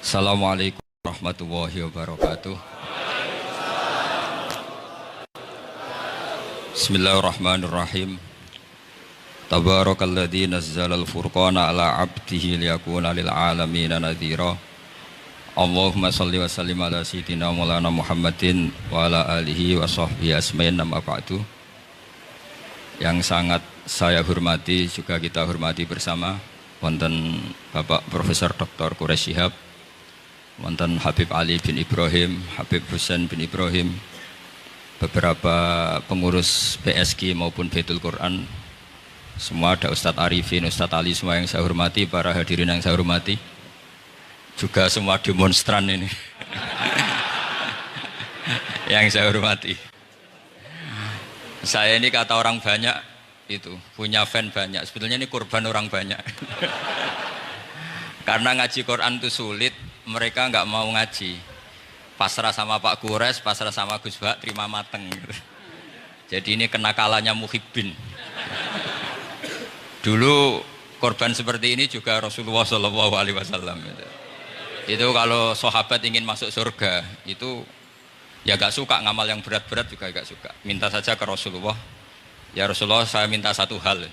Assalamualaikum warahmatullahi wabarakatuh. Bismillahirrahmanirrahim. Tabarakalladzi nazzalal furqana ala 'abdihi liyakuna lil 'alamin nadhira. Allahumma shalli wa sallim ala sayyidina Maulana Muhammadin wa ala alihi wa sahbihi asmain nama ba'du. Yang sangat saya hormati juga kita hormati bersama wonten Bapak Profesor Dr. Quraish Shihab, wonten Habib Ali bin Ibrahim, Habib Husain bin Ibrahim, beberapa pengurus PSG maupun Baitul Quran, semua ada Ustadz Arifin, Ustadz Ali, semua yang saya hormati, para hadirin yang saya hormati, juga semua demonstran ini yang saya hormati. Saya ini kata orang banyak itu punya fan banyak, sebetulnya ini korban orang banyak. Karena ngaji Quran itu sulit, mereka nggak mau ngaji, pasrah sama Pak Quraish, pasrah sama Gus Bak, terima mateng gitu. Jadi ini kenakalannya muhibbin. Dulu korban seperti ini juga Rasulullah SAW gitu. Itu kalau sahabat ingin masuk surga itu ya gak suka ngamal yang berat-berat, juga gak suka, minta saja ke Rasulullah, ya Rasulullah saya minta satu hal.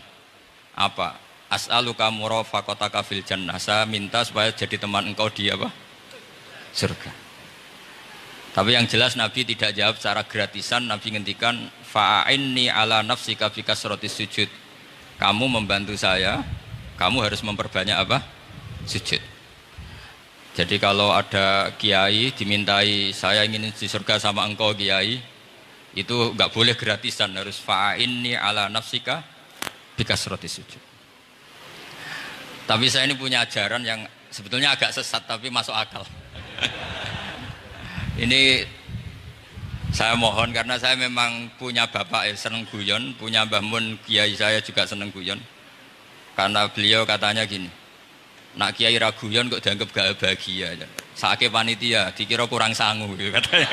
Apa? As'aluka murafaqataka fil jannah, saya minta supaya jadi teman engkau di apa? Surga. Tapi yang jelas Nabi tidak jawab secara gratisan. Nabi ngendikan fa'inni ala nafsika fi kasratis sujud, kamu membantu saya, kamu harus memperbanyak apa? Sujud. Jadi kalau ada kiai dimintai saya ingin di surga sama engkau kiai, itu nggak boleh gratisan, harus fa'inni ala nafsika bi kasratis sujud. Tapi saya ini punya ajaran yang sebetulnya agak sesat tapi masuk akal. Ini saya mohon, karena saya memang punya bapak seneng guyon, punya Mbah Mun kiai saya juga seneng guyon. Karena beliau katanya gini, nak kiai ra guyon kok dianggap gak bahagia. Saake panitia dikira kurang sangu gitu katanya.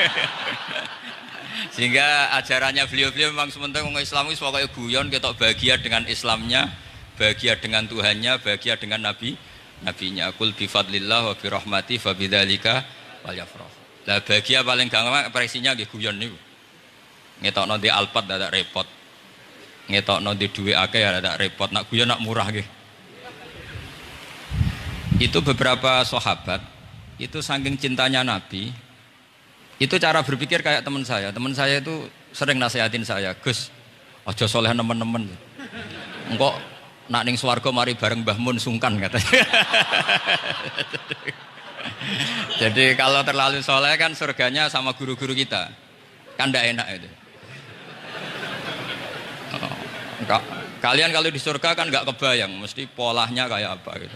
Sehingga ajarannya beliau-beliau memang sementara orang Islam itu pokoknya guyon, ketok bahagia dengan Islamnya, bahagia dengan Tuhannya, bahagia dengan nabinya. Qul bi fadlillah wa bi rahmati fa bidzalika walyafrah. Lah bahagia paling gampang ekspresinya nggih guyon niku. Ngetokno di Alphard dadak repot. Ngetokno di dhuwit akeh ya dadak repot. Nak guyon nak murah nggih. Itu beberapa sahabat itu saking cintanya Nabi, itu cara berpikir kayak teman saya. Teman saya itu sering nasihatin saya, Gus, aja soleh nemen-nemen. Engkau nak ning swarga mari bareng Mbah Mun sungkan katanya. Jadi kalau terlalu soleh kan surganya sama guru-guru kita, kan tidak enak itu. Kalian kalau di surga kan nggak kebayang, mesti polanya kayak apa gitu.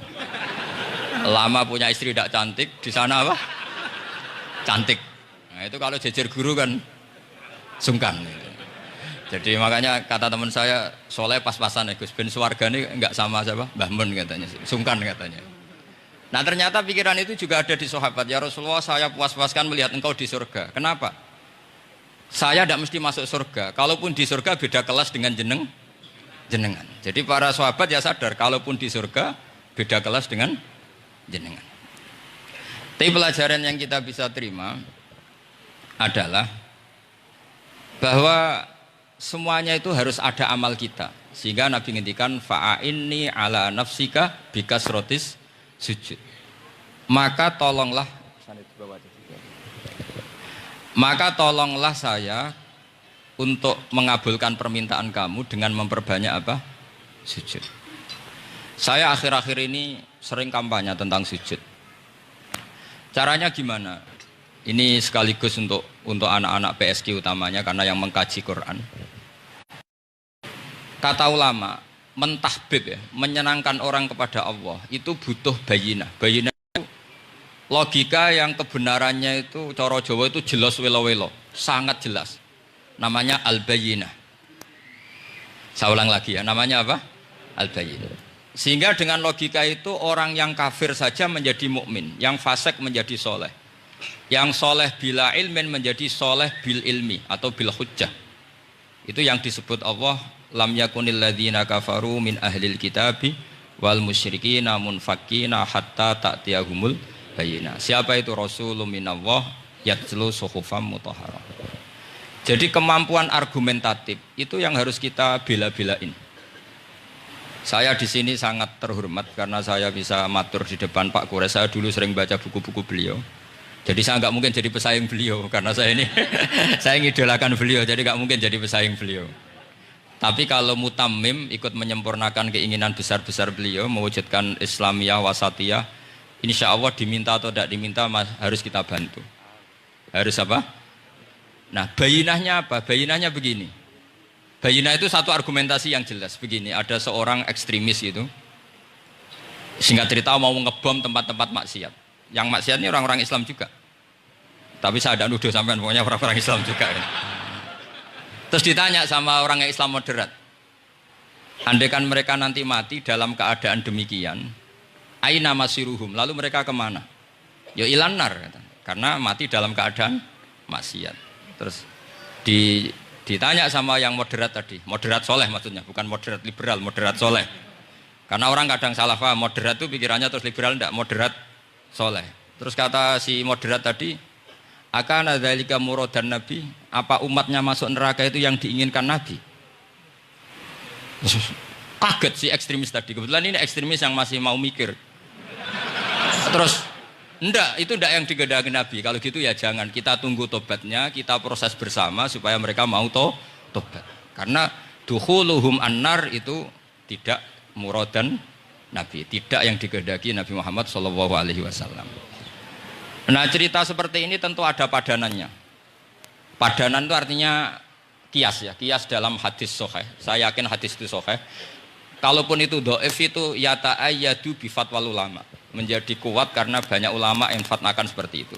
Lama punya istri tidak cantik, di sana apa? Cantik. Nah itu kalau jejer guru kan sungkan. Gitu. Jadi makanya kata teman saya, soleh pas-pasan ya Gus, ben swarga ini nggak sama siapa? Mbah Mun katanya, sungkan katanya. Nah ternyata pikiran itu juga ada di sahabat. Ya Rasulullah, saya puas-puaskan melihat engkau di surga. Kenapa? Saya tidak mesti masuk surga. Kalaupun di surga beda kelas dengan jenengan. Jadi para sahabat ya sadar, kalaupun di surga beda kelas dengan jenengan. Tapi pelajaran yang kita bisa terima adalah bahwa semuanya itu harus ada amal kita. Sehingga Nabi ngendikan fa'inni ala nafsika bikasrotis sujud. Maka tolonglah saya untuk mengabulkan permintaan kamu dengan memperbanyak apa? Sujud. Saya akhir-akhir ini sering kampanye tentang sujud. Caranya gimana? Ini sekaligus untuk anak-anak PSG utamanya, karena yang mengkaji Quran. Kata ulama, mentahbib ya, menyenangkan orang kepada Allah itu butuh bayinah. Bayinah itu logika yang kebenarannya itu cara Jawa itu jelas welo-welo, sangat jelas. Namanya al-bayinah. Saya ulang lagi ya, namanya apa? Al-bayinah. Sehingga dengan logika itu orang yang kafir saja menjadi mukmin, yang fasik menjadi soleh, yang soleh bila ilmin menjadi soleh bil ilmi atau bil hujjah. Itu yang disebut Allah, lam yakunil ladzina kafaru min ahlil kitabi wal musyrikina munfakina hatta ta'tiyahumul bayyinah. Siapa itu? Rasulun minallah yatlu suhufam mutahharah. Jadi kemampuan argumentatif itu yang harus kita bela-belain. Saya di sini sangat terhormat karena saya bisa matur di depan Pak Kures. Saya dulu sering baca buku-buku beliau. Jadi saya nggak mungkin jadi pesaing beliau karena saya ini saya ngidolakan beliau, jadi nggak mungkin jadi pesaing beliau. Tapi kalau mutammim ikut menyempurnakan keinginan besar-besar beliau mewujudkan Islamiyah wasatiyah, insya Allah diminta atau tidak diminta harus kita bantu. Harus apa? Nah, bayinahnya apa? Bayinahnya begini. Bayinah itu satu argumentasi yang jelas begini. Ada seorang ekstremis itu, singkat cerita mau ngebom tempat-tempat maksiat. Yang maksiat ini orang-orang Islam juga. Tapi saya tidak nuduh sampean, pokoknya orang-orang Islam juga. Ya. Terus ditanya sama orang yang Islam moderat, andaikan mereka nanti mati dalam keadaan demikian, aina masiruhum, lalu mereka kemana? Ya ilanar, karena mati dalam keadaan maksiat. Terus ditanya sama yang moderat tadi, moderat soleh maksudnya, bukan moderat liberal, moderat soleh. Karena orang kadang salah paham, moderat itu pikirannya terus liberal, tidak, moderat soleh. Terus kata si moderat tadi, akan ada dzalika muradan Nabi, apa umatnya masuk neraka itu yang diinginkan Nabi? Kaget si ekstremis tadi. Kebetulan ini ekstremis yang masih mau mikir. Terus enggak, itu enggak yang digedaki Nabi. Kalau gitu ya jangan, kita tunggu tobatnya, kita proses bersama supaya mereka mau tobat. Karena dukhuluhum annar itu tidak muradan Nabi, tidak yang digedaki Nabi Muhammad SAW. Nah, cerita seperti ini tentu ada padanannya. Padanan itu artinya kias ya, kias dalam hadis sahih. Saya yakin hadis itu sahih. Kalaupun itu dhaif itu yata'ayyadu bi fatwal ulama. Menjadi kuat karena banyak ulama yang fatwakan seperti itu.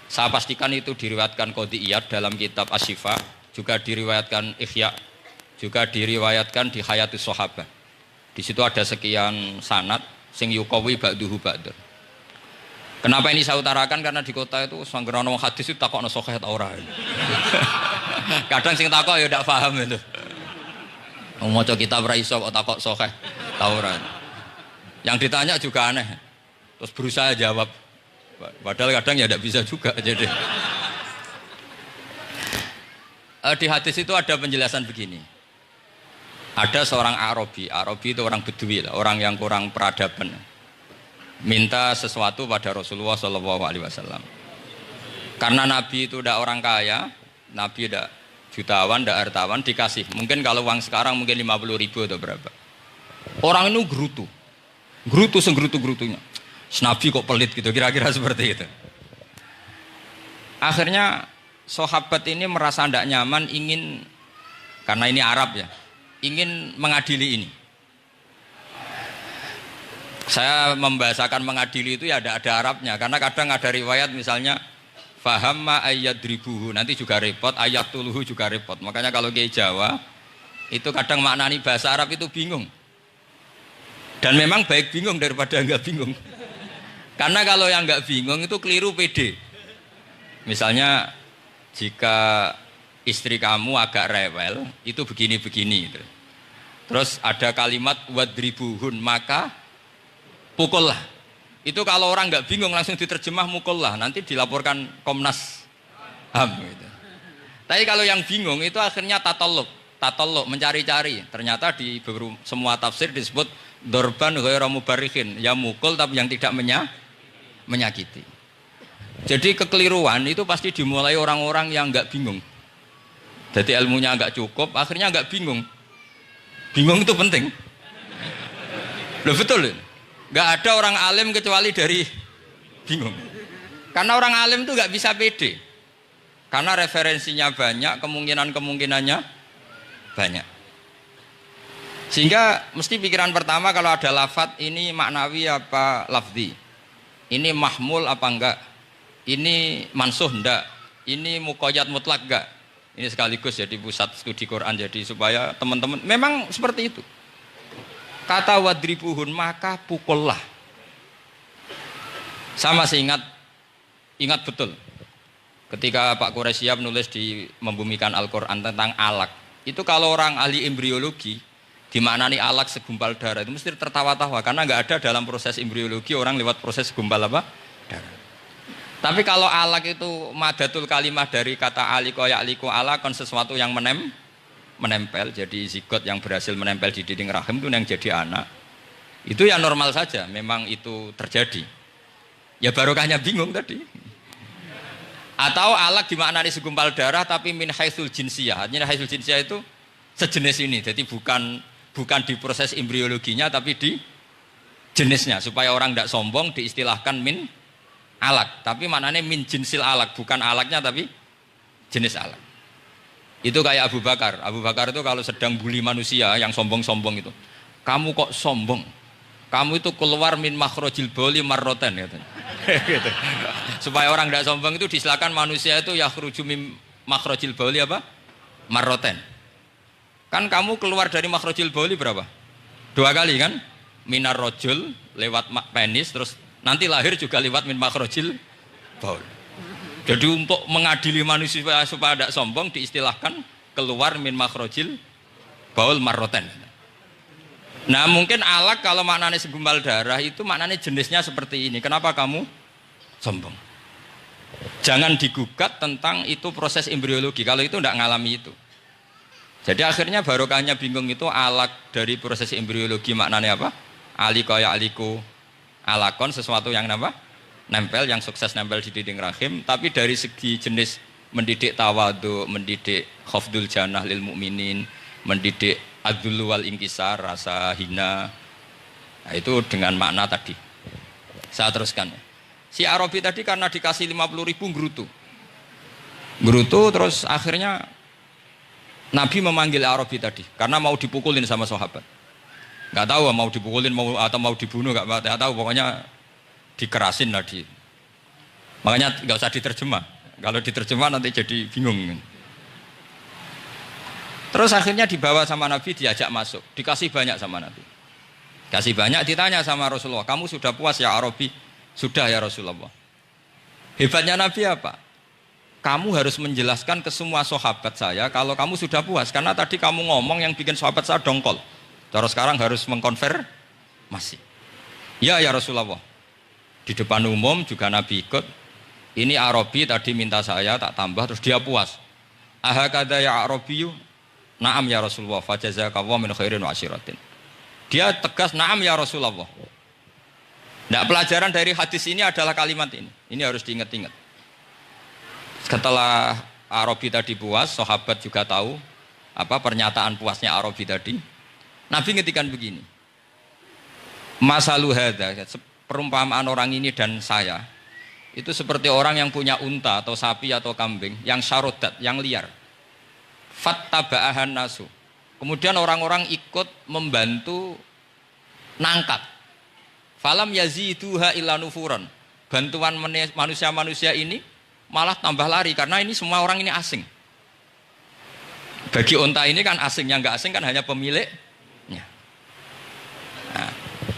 Saya pastikan itu diriwayatkan Qadhi Iyad dalam kitab Asy-Syifa, juga diriwayatkan Ihya, juga diriwayatkan di Hayatus Sahabah. Di situ ada sekian sanad sing yuqawi ba'duhu ba'dur. Kenapa ini saya utarakan? Karena di kota itu sanggeran wong hadis itu takokno sahih ta ora. Kadang sing takok ya ndak paham itu. Wong maca kitab ora iso kok takok sahih ta ora. Yang ditanya juga aneh. Terus berusaha jawab. Padahal kadang ya ndak bisa juga jadi. Di hadis itu ada penjelasan begini. Ada seorang Arabi itu orang Bedui, orang yang kurang peradaban. Minta sesuatu pada Rasulullah SAW. Karena Nabi itu tidak orang kaya, Nabi tidak jutawan, tidak hartawan, dikasih. Mungkin kalau uang sekarang mungkin 50.000 atau berapa. Orang itu gerutu senggerutu-gerutunya. Nabi kok pelit gitu, kira-kira seperti itu. Akhirnya sahabat ini merasa tidak nyaman, ingin, karena ini Arab ya, ingin mengadili ini. Saya membahasakan mengadili itu ya ada Arabnya, karena kadang ada riwayat misalnya fahamma ayyadribuhu, nanti juga repot, ayatuluhu juga repot. Makanya kalau ke Jawa itu kadang maknani bahasa Arab itu bingung. Dan memang baik bingung daripada enggak bingung. Karena kalau yang enggak bingung itu keliru pede. Misalnya jika istri kamu agak rewel, itu begini-begini. Terus ada kalimat wadribuhun, maka pukullah. Itu kalau orang nggak bingung langsung diterjemah mukullah, nanti dilaporkan Komnas HAM gitu. Tapi kalau yang bingung itu akhirnya tatolok mencari-cari. Ternyata di semua tafsir disebut dorban ghairu mubarrihin, ya mukul tapi yang tidak menyakiti. Jadi kekeliruan itu pasti dimulai orang-orang yang nggak bingung. Jadi ilmunya nggak cukup, akhirnya nggak bingung. Bingung itu penting. Loh betul. Nggak ada orang alim kecuali dari bingung. Karena orang alim itu nggak bisa pede. Karena referensinya banyak, kemungkinannya banyak. Sehingga mesti pikiran pertama kalau ada lafadz ini maknawi apa lafzi. Ini mahmul apa enggak? Ini mansuh enggak? Ini muqayyad mutlak enggak? Ini sekaligus jadi pusat studi Quran, jadi supaya teman-teman memang seperti itu. Kata wadribuhun, maka pukullah. Sama sih ingat betul. Ketika Pak Quraisyab nulis di Membumikan Al-Quran tentang alak, itu kalau orang ahli embriologi dimaknani alak segumpal darah itu mesti tertawa-tawa karena nggak ada dalam proses embriologi orang lewat proses segumpal apa? darah. Tapi kalau alak itu madatul kalimah dari kata aliko ya'liku alakon, sesuatu yang menempel, jadi zigot yang berhasil menempel di dinding rahim itu yang jadi anak. Itu ya normal saja, memang itu terjadi. Ya barokahnya bingung tadi. Atau alak dimaknani segumpal darah tapi min haitsul jinsiyah. Artinya haitsul jinsiyah itu sejenis ini. Jadi bukan di proses embriologinya tapi di jenisnya, supaya orang tidak sombong diistilahkan min alak, tapi maknanya min jinsil alak, bukan alaknya tapi jenis alak. Itu kayak Abu Bakar. Abu Bakar itu kalau sedang bully manusia yang sombong-sombong itu, kamu kok sombong, kamu itu keluar min makhrajil bauli marroten katanya. Gitu. Supaya orang tidak sombong itu disilakan manusia itu yakhruju min makhrajil bauli apa? Marroten. Kan kamu keluar dari makhrajil bauli berapa? 2 kali kan? Minar rojul lewat penis, terus nanti lahir juga lewat min makhrajil baul. Jadi untuk mengadili manusia supaya tidak sombong diistilahkan keluar min makhrajil baul marroten. Nah mungkin alak kalau maknanya segumpal darah itu maknanya jenisnya seperti ini. Kenapa kamu sombong? Jangan digugat tentang itu proses embriologi. Kalau itu tidak ngalami itu. Jadi akhirnya barokahnya bingung itu alak dari proses embriologi maknanya apa? Aliko ya aliku alakon, sesuatu yang apa? Nempel, yang sukses nempel di dinding rahim. Tapi dari segi jenis mendidik tawadu, mendidik khafdul janah lil mu'minin, mendidik adzul wal inkisar, rasa hina. Nah, itu dengan makna tadi. Saya teruskan. Si Arabi tadi karena dikasih 50.000 gerutu terus akhirnya Nabi memanggil Arabi tadi karena mau dipukulin sama sahabat. Nggak tahu mau dipukulin atau mau dibunuh, nggak tahu, pokoknya dikerasin tadi. Makanya nggak usah diterjemah. Kalau diterjemah nanti jadi bingung. Terus akhirnya dibawa sama Nabi, diajak masuk, dikasih banyak sama Nabi. Kasih banyak, ditanya sama Rasulullah, kamu sudah puas ya Arabi? Sudah ya Rasulullah. Hebatnya Nabi apa? Kamu harus menjelaskan ke semua sahabat saya kalau kamu sudah puas, karena tadi kamu ngomong yang bikin sahabat saya dongkol. Terus sekarang harus mengkonfirmasi. Ya Rasulullah. Di depan umum juga Nabi ikut. Ini Arabi tadi minta saya tak tambah, terus dia puas. Ahakada ya Arabiyu? Naam ya Rasulullah. Fajazakallahu min khairin wa asyiratin. Dia tegas naam ya Rasulullah. Nah, pelajaran dari hadis ini adalah kalimat ini. Ini harus diingat-ingat. Setelah Arabi tadi puas, sahabat juga tahu apa pernyataan puasnya Arabi tadi. Nabi ngetikan begini, masalu hadza, perumpamaan orang ini dan saya itu seperti orang yang punya unta atau sapi atau kambing yang syarodat, yang liar. Fattaba'ahan nasu. Kemudian orang-orang ikut membantu nangkap. Falam yaziduha illa nufuran. Bantuan manusia-manusia ini malah tambah lari karena ini semua orang ini asing. Bagi unta ini kan asing, yang nggak asing kan hanya pemilik. Nah,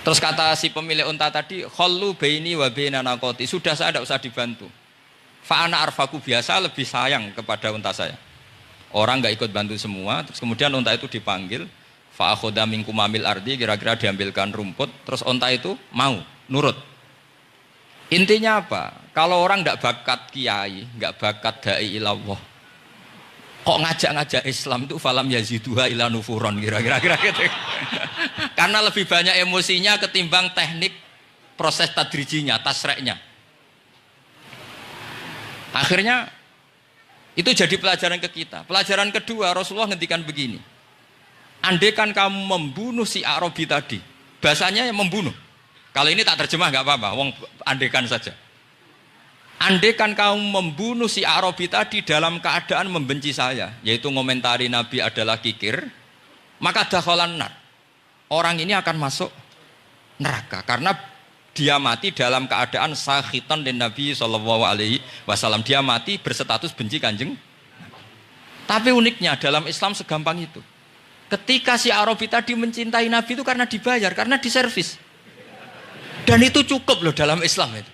terus kata si pemilik unta tadi, khallu baini wa baina naqati, sudah saya tidak usah dibantu. Fa ana arfaku, biasa lebih sayang kepada unta saya. Orang nggak ikut bantu semua, terus kemudian unta itu dipanggil, fa akhadha minkum amil ardi, kira-kira diambilkan rumput, terus unta itu mau nurut. Intinya apa? Kalau orang tidak bakat kiai, nggak bakat dai ilallah, kok ngajak-ngajak Islam itu falam yaziduha ila nufuron, kira-kira gitu. Karena lebih banyak emosinya ketimbang teknik proses tadrijinya, tasreknya. Akhirnya itu jadi pelajaran ke kita. Pelajaran kedua, Rasulullah ngendikan begini, andaikan kamu membunuh si Arabi tadi, bahasanya yang membunuh. Kalau ini tak terjemah nggak apa-apa, wong andaikan saja. Andaikan kamu membunuh si Arabi tadi dalam keadaan membenci saya, yaitu ngomentari Nabi adalah kikir, maka dakhalan nar. Orang ini akan masuk neraka karena dia mati dalam keadaan sakhitan dan Nabi SAW. Dia mati berstatus benci kanjeng. Tapi uniknya dalam Islam segampang itu. Ketika si Arabi tadi mencintai Nabi itu karena dibayar, karena diservis. Dan itu cukup loh dalam Islam itu.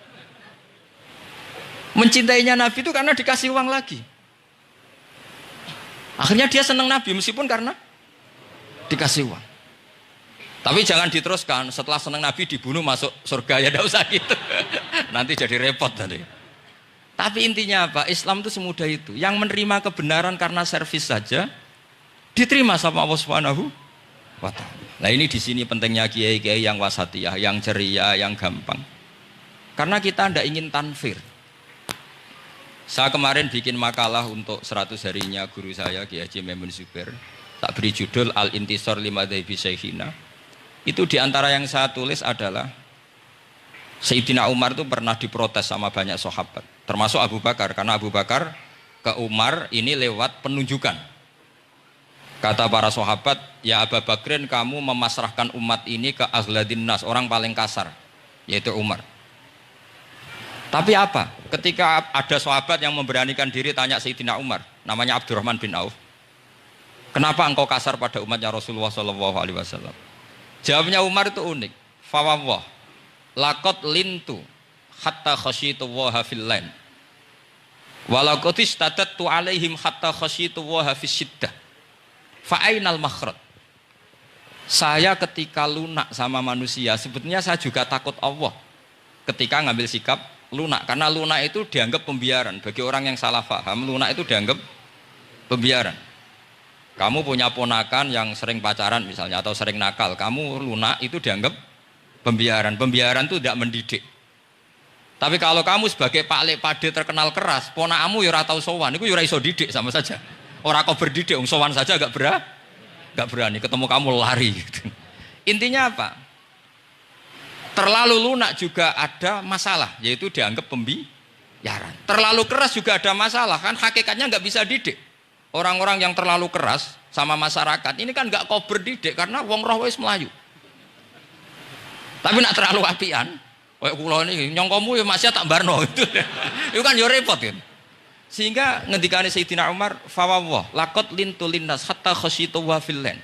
Mencintainya Nabi itu karena dikasih uang lagi. Akhirnya dia senang Nabi meskipun karena dikasih uang. Tapi jangan diteruskan, setelah senang Nabi dibunuh masuk surga, ya tidak usah gitu. Nanti jadi repot tadi. Tapi intinya apa? Islam itu semudah itu. Yang menerima kebenaran karena servis saja diterima sama Allah Subhanahu wa ta'ala. Nah ini di sini pentingnya kiai-kiai yang wasatiyah, yang ceria, yang gampang. Karena kita tidak ingin tanfir. Saya kemarin bikin makalah untuk 100 harinya guru saya Kiai Haji Maimun Zubair. Tak beri judul Al-Intisar Lima Dhaibi Syekhina. Itu diantara yang saya tulis adalah Sayyidina Umar itu pernah diprotes sama banyak sahabat, termasuk Abu Bakar, karena Abu Bakar ke Umar ini lewat penunjukan. Kata para sahabat, ya Abu Bakrin, kamu memasrahkan umat ini ke azladin nas, orang paling kasar, yaitu Umar. Tapi apa? Ketika ada sahabat yang memberanikan diri tanya Sayyidina Umar, namanya Abdurrahman bin Auf, kenapa engkau kasar pada umatnya Rasulullah SAW? Jawabnya Umar itu unik. Fawwah, laqad lintu hatta khasyitu waha fil lain. Walaqad istatattu alaihim hatta khasyitu waha fis syiddah. Fa ainal makhraj. Saya ketika lunak sama manusia, sebetulnya saya juga takut Allah. Ketika ngambil sikap lunak, karena lunak itu dianggap pembiaran. Bagi orang yang salah paham, lunak itu dianggap pembiaran. Kamu punya ponakan yang sering pacaran misalnya atau sering nakal, kamu lunak itu dianggap pembiaran. Pembiaran itu tidak mendidik. Tapi kalau kamu sebagai Pak Lek Pade terkenal keras, ponakamu ya ora tau sowan, itu ya ora iso didik sama saja. Ora kau berdidik, sowan saja gak berani, ketemu kamu lari gitu. Intinya apa? Terlalu lunak juga ada masalah, yaitu dianggap pembiaran. Terlalu keras juga ada masalah, kan hakikatnya nggak bisa didik. Orang-orang yang terlalu keras sama masyarakat ini kan nggak kau berdidik karena wong roh wis melayu. Tapi nak terlalu apian, kayak kula ini nyongkomu ya masih tak barno itu. Itu kan yo repot kan. Sehingga ngendikane Sayyidina Umar, fawwah laqad lintu linnas hatta khasyitu wa fillan.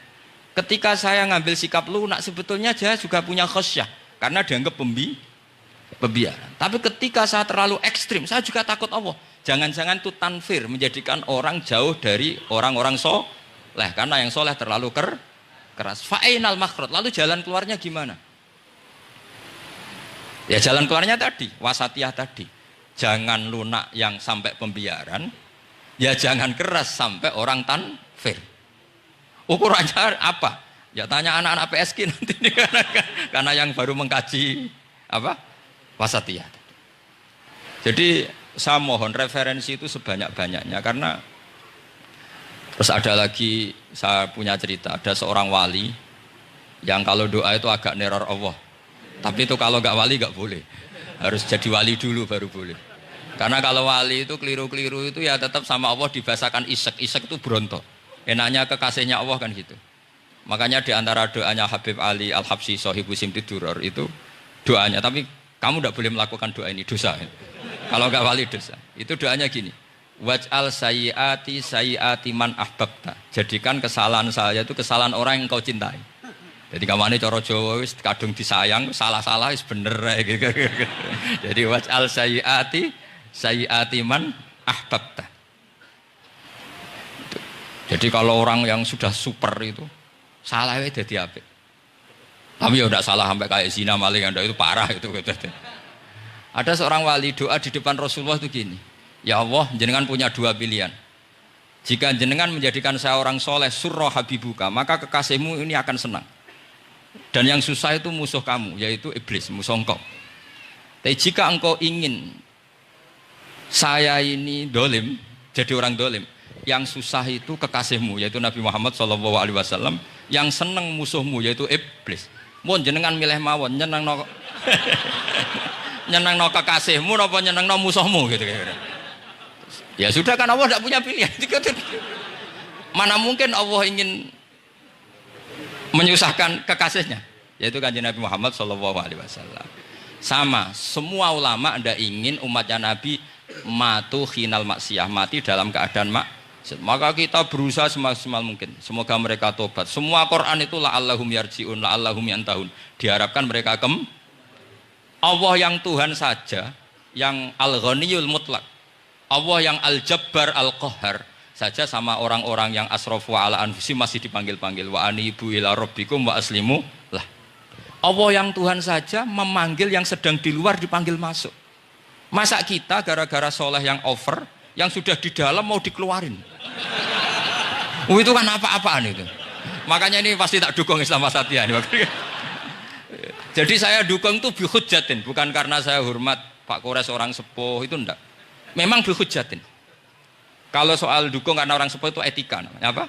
Ketika saya ngambil sikap lunak, sebetulnya saya juga punya khasyah karena dianggap pembiaran. Tapi ketika saya terlalu ekstrim, saya juga takut Allah. Jangan-jangan itu tanfir, menjadikan orang jauh dari orang-orang soleh, karena yang soleh terlalu keras. Fa'inal makhraj, lalu jalan keluarnya gimana? Ya jalan keluarnya tadi, wasatiyah tadi. Jangan lunak yang sampai pembiaran, ya jangan keras sampai orang tanfir. Ukurannya apa? Ya tanya anak-anak PSG nanti karena yang baru mengkaji apa? Wasatiyah. Jadi saya mohon referensi itu sebanyak-banyaknya, karena terus ada lagi saya punya cerita, ada seorang wali yang kalau doa itu agak neror Allah, tapi itu kalau nggak wali nggak boleh, harus jadi wali dulu baru boleh. Karena kalau wali itu keliru-keliru itu ya tetap sama Allah dibahasakan isek itu berontok, enaknya kekasihnya Allah kan gitu. Makanya diantara doanya Habib Ali Al-Habsyi Sohibu Simti Duror itu doanya, tapi kamu tidak boleh melakukan doa ini, dosa. Kalau nggak wali dosa. Itu doanya gini. Waj'al sayyiati man ahbabta. Jadikan kesalahan saya itu kesalahan orang yang kau cintai. Jadi kamane cara Jawa wis kadung disayang, salah-salah wis bener gitu. Jadi waj'al sayyiati man ahbabta. Jadi kalau orang yang sudah super itu salah wae dadi apik. Tapi ya udah salah sampai kayak zina maling, itu parah itu. Ada seorang wali doa di depan Rasulullah itu gini, ya Allah, jenengan punya dua pilihan. Jika jenengan menjadikan saya orang soleh, surra habibuka, maka kekasihmu ini akan senang. Dan yang susah itu musuh kamu, yaitu iblis, musuh engkau. Tapi jika engkau ingin saya ini dolim, jadi orang dolim, yang susah itu kekasihmu, yaitu Nabi Muhammad SAW, yang senang musuhmu, yaitu iblis. Mohon jenengan milih mawon, nyenang kekasihmu apa nyenang musuhmu gitu kira-kira. Ya sudah kan Allah tidak punya pilihan. Mana mungkin Allah ingin menyusahkan kekasihnya, yaitu kanjeng Nabi Muhammad SAW. Sama, semua ulama tidak ingin umatnya Nabi matu khinal maksiyah, mati dalam keadaan maksiat. Maka kita berusaha semaksimal mungkin. Semoga mereka tobat. Semua Quran itu la'allahum yarji'un, la'allahum yantahun. Diharapkan mereka Allah yang Tuhan saja, yang Al-Ghaniyul Mutlaq, Allah yang Al-Jabbar Al-Qahhar, saja sama orang-orang yang asrafu ala anfusihim masih dipanggil-panggil wa anibu ila rabbikum wa aslimu lah. Allah yang Tuhan saja memanggil yang sedang di luar dipanggil masuk. Masa kita gara-gara soleh yang over, yang sudah di dalam mau dikeluarin? Itu kan apa-apaan itu. Makanya ini pasti tak dukung Islam Wasatiyah ini. Jadi saya dukung itu bihujjatin, bukan karena saya hormat Pak Kores orang sepuh, itu enggak. Memang bihujjatin. Kalau soal dukung karena orang sepuh itu etika namanya apa?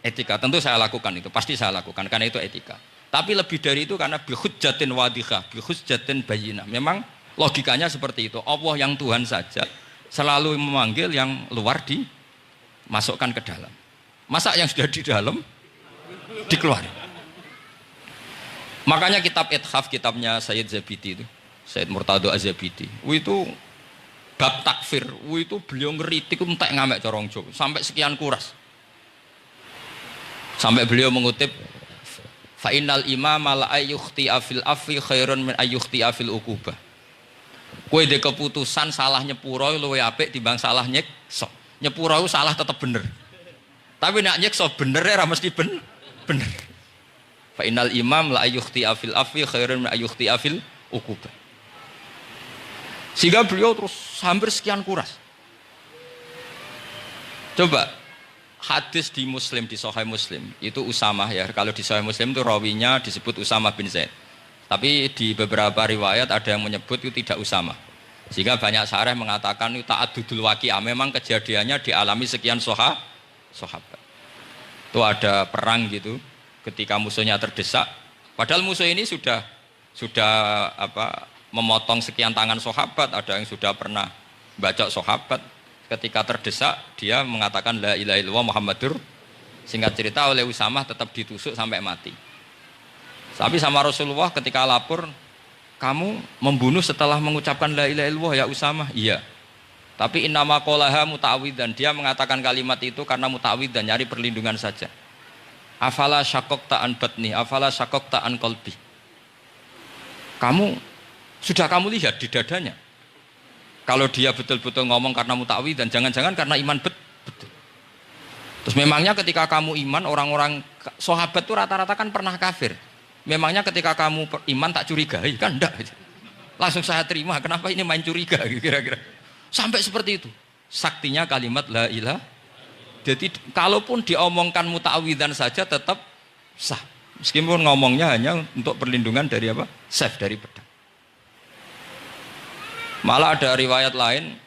Etika. Tentu saya lakukan itu, pasti saya lakukan karena itu etika. Tapi lebih dari itu karena bihujjatin wadihah, bihujjatin bayyinah. Memang logikanya seperti itu. Allah yang Tuhan saja selalu memanggil yang luar dimasukkan ke dalam. Masa yang sudah di dalam dikeluarin? Makanya kitab Ithaf, kitabnya Sayyid Zabidi itu, Sayyid Murtado Az-Zabidi, itu bab takfir, itu beliau ngeritik entek ngamek corong Jawa sampai sekian kuras. Sampai beliau mengutip fa innal imama la ayyukhti afil afi khairun min ayyukhti afil uqubah. Kowe de keputusan salah nyepuro luwih apik timbang salah nyekso. Nyepuro salah tetep bener. Tapi nek nyekso bener ora mesti bener. Fa innal imam la ayyukhti afil afi khairun min ayyukhti afil uqubah. Sehingga beliau terus hampir sekian kuras. Coba hadis di Muslim, di Sahih Muslim itu Usamah ya. Kalau di Sahih Muslim itu rawinya disebut Usamah bin Zaid. Tapi di beberapa riwayat ada yang menyebut itu tidak Usamah. Sehingga banyak syarah mengatakan itu ta'addudul waqi'ah, memang kejadiannya dialami sekian sahabat. Itu ada perang gitu. Ketika musuhnya terdesak, padahal musuh ini sudah memotong sekian tangan sahabat, ada yang sudah pernah bacok sahabat. Ketika terdesak, dia mengatakan la ilaha illallah Muhammadur. Singkat cerita oleh Usamah tetap ditusuk sampai mati. Tapi sama Rasulullah ketika lapor, kamu membunuh setelah mengucapkan la ilaha illallah ya Usamah? Iya. Tapi innama qolaha muta'awwidan, dia mengatakan kalimat itu karena muta'awwidan, nyari perlindungan saja. Afala syaqaqta an batni, afala syaqaqta an qalbi. Sudah kamu lihat di dadanya. Kalau dia betul-betul ngomong karena muta'awwid dan jangan-jangan karena iman betul. Terus memangnya ketika kamu iman, orang-orang sahabat itu rata-rata kan pernah kafir. Memangnya ketika kamu iman tak curigai? Kan enggak. Langsung saya terima, kenapa ini main curiga kira-kira. Sampai seperti itu. Saktinya kalimat la ilaha. Jadi kalaupun diomongkan muta'awidzan saja tetap sah. Meskipun ngomongnya hanya untuk perlindungan dari apa? Saif, dari pedang. Malah ada riwayat lain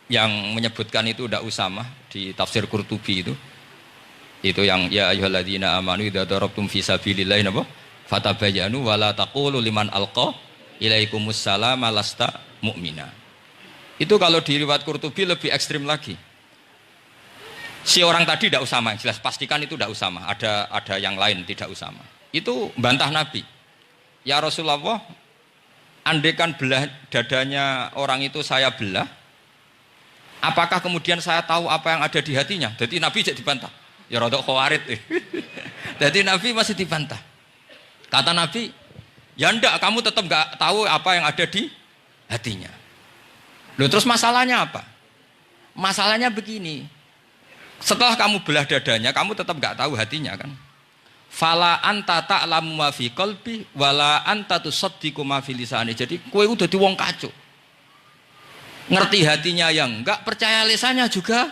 yang menyebutkan itu udah Usamah di tafsir Qurtubi itu. Itu yang ya ayyuhalladzina amanu idza darabtum fi sabilillahi napa? Fatabayyanu wa la taqulu liman alqa ilaikumus salama lasta mu'mina. Itu kalau di riwayat Qurtubi lebih ekstrim lagi. Si orang tadi tidak Usamah, jelas pastikan itu tidak Usamah. Ada yang lain tidak Usamah. Itu bantah Nabi. Ya Rasulullah, andaikan belah dadanya orang itu saya belah, apakah kemudian saya tahu apa yang ada di hatinya? Jadi Nabi jadi dibantah. Ya rodok khawarid. Jadi Nabi masih dibantah. Kata Nabi, ya enggak, kamu tetap enggak tahu apa yang ada di hatinya. Loh, terus masalahnya apa? Masalahnya begini. Setelah kamu belah dadanya, kamu tetap nggak tahu hatinya kan? Fala anta ta'lamu ma fi qalbi wala anta tusaddiqu ma fi lisani. Jadi kowe udah di wong kacau. Ngerti hatinya yang enggak, percaya lisannya juga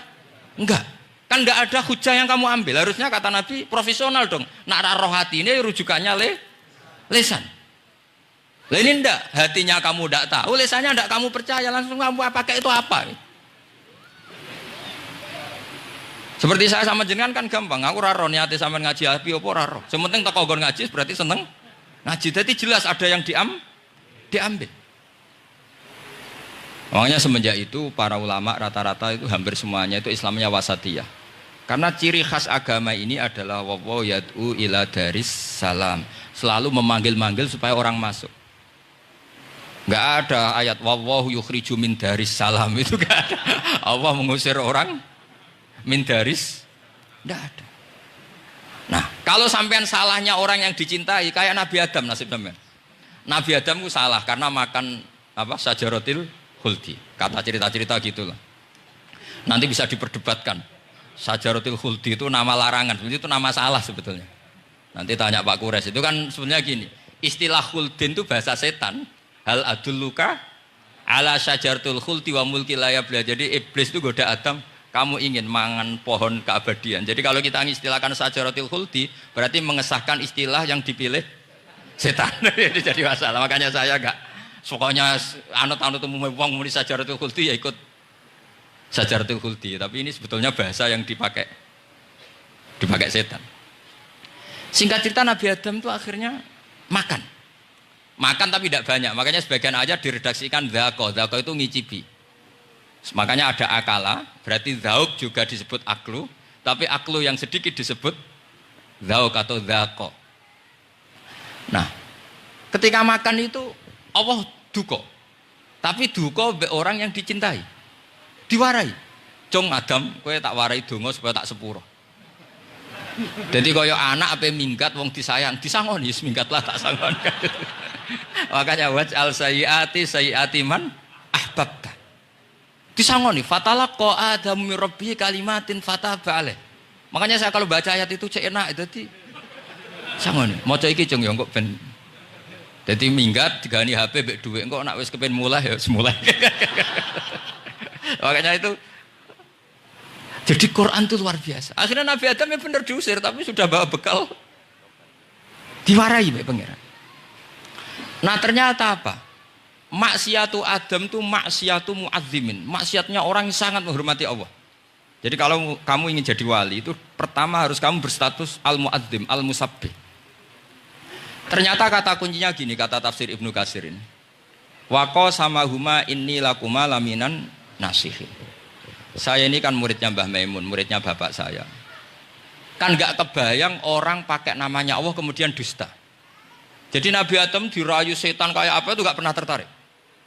enggak. Kan enggak ada hujah yang kamu ambil. Harusnya kata Nabi profesional dong. Nak roh hati ini rujukannya lisan. Lah ini enggak, hatinya kamu enggak tahu, lisannya enggak kamu percaya, langsung kamu pakai itu apa? Seperti saya sama jenengan kan gampang, aku raro niate sampean ngaji api apa raro. Sementing teko nggon ngaji berarti seneng ngaji. Jadi jelas ada yang diambil. Makanya semenjak itu para ulama rata-rata itu hampir semuanya itu Islamnya wasatiyah. Karena ciri khas agama ini adalah wallahu yad'u ila daris salam. Selalu memanggil-manggil supaya orang masuk. Enggak ada ayat wallahu yukhriju min daris salam, itu enggak ada. Allah mengusir orang min daris, tidak ada. Nah, kalau sampean salahnya orang yang dicintai kayak Nabi Adam nasib sampean. Nabi Adam itu salah karena makan apa sajaratil khuldi. Kata cerita-cerita gitulah. Nanti bisa diperdebatkan. Syajaratul Khuldi itu nama larangan, sebenarnya itu nama salah sebetulnya. Nanti tanya Pak Kures, itu kan sebenarnya gini, istilah Khuldin itu bahasa setan. Hal adulluka ala syajaratul khuldi wa mulki la yabla. Jadi iblis itu goda Adam, kamu ingin mangan pohon keabadian. Jadi kalau kita mengistilahkan syajaratul khuldi berarti mengesahkan istilah yang dipilih setan. Jadi masalah. Makanya saya enggak pokoknya anut-anut umum wong muni syajaratul khuldi ya ikut syajaratul khuldi. Tapi ini sebetulnya bahasa yang dipakai setan. Singkat cerita Nabi Adam itu akhirnya makan tapi tidak banyak, makanya sebagian aja diredaksikan dzaqo itu ngicipi. Makanya ada akala, berarti dzauk juga disebut aklu, tapi aklu yang sedikit disebut dzauk atau dzaqo. Nah, ketika makan itu Allah duka, tapi duka be orang yang dicintai, diwarai. Cung Adam, kowe tak warai donga supaya tak sepuro. Jadi kaya anak apa minggat wong disayang, disangoni minggatlah tak sangon. Makanya waj'al sayyiati man ahbabta. Disangoni fatalaqa Adam min rabbi kalimatin fataba alaih. Makanya saya kalau baca ayat itu cek enak itu sangoni. Maca iki cung yo kok ben. Dadi minggat digani HP mbek dhuwit engko nek wis kepen mulai ya semulai. Makanya itu jadi Quran itu luar biasa. Akhirnya Nabi Adam ya benar diusir tapi sudah bawa bekal diwarai mbek pangeran. Nah ternyata apa? Maksiatu Adam itu maksiatu mu'azzimin. Maksiatnya orang yang sangat menghormati Allah. Jadi kalau kamu ingin jadi wali itu pertama harus kamu berstatus al-mu'azzim, al-musabbih. Ternyata kata kuncinya gini, kata tafsir Ibnu Katsir ini. Waqa sama huma inni lakuma laminan nasihin. Saya ini kan muridnya Mbah Maimun, muridnya bapak saya. Kan gak kebayang orang pakai namanya Allah kemudian dusta. Jadi Nabi Adam dirayu setan kayak apa itu gak pernah tertarik.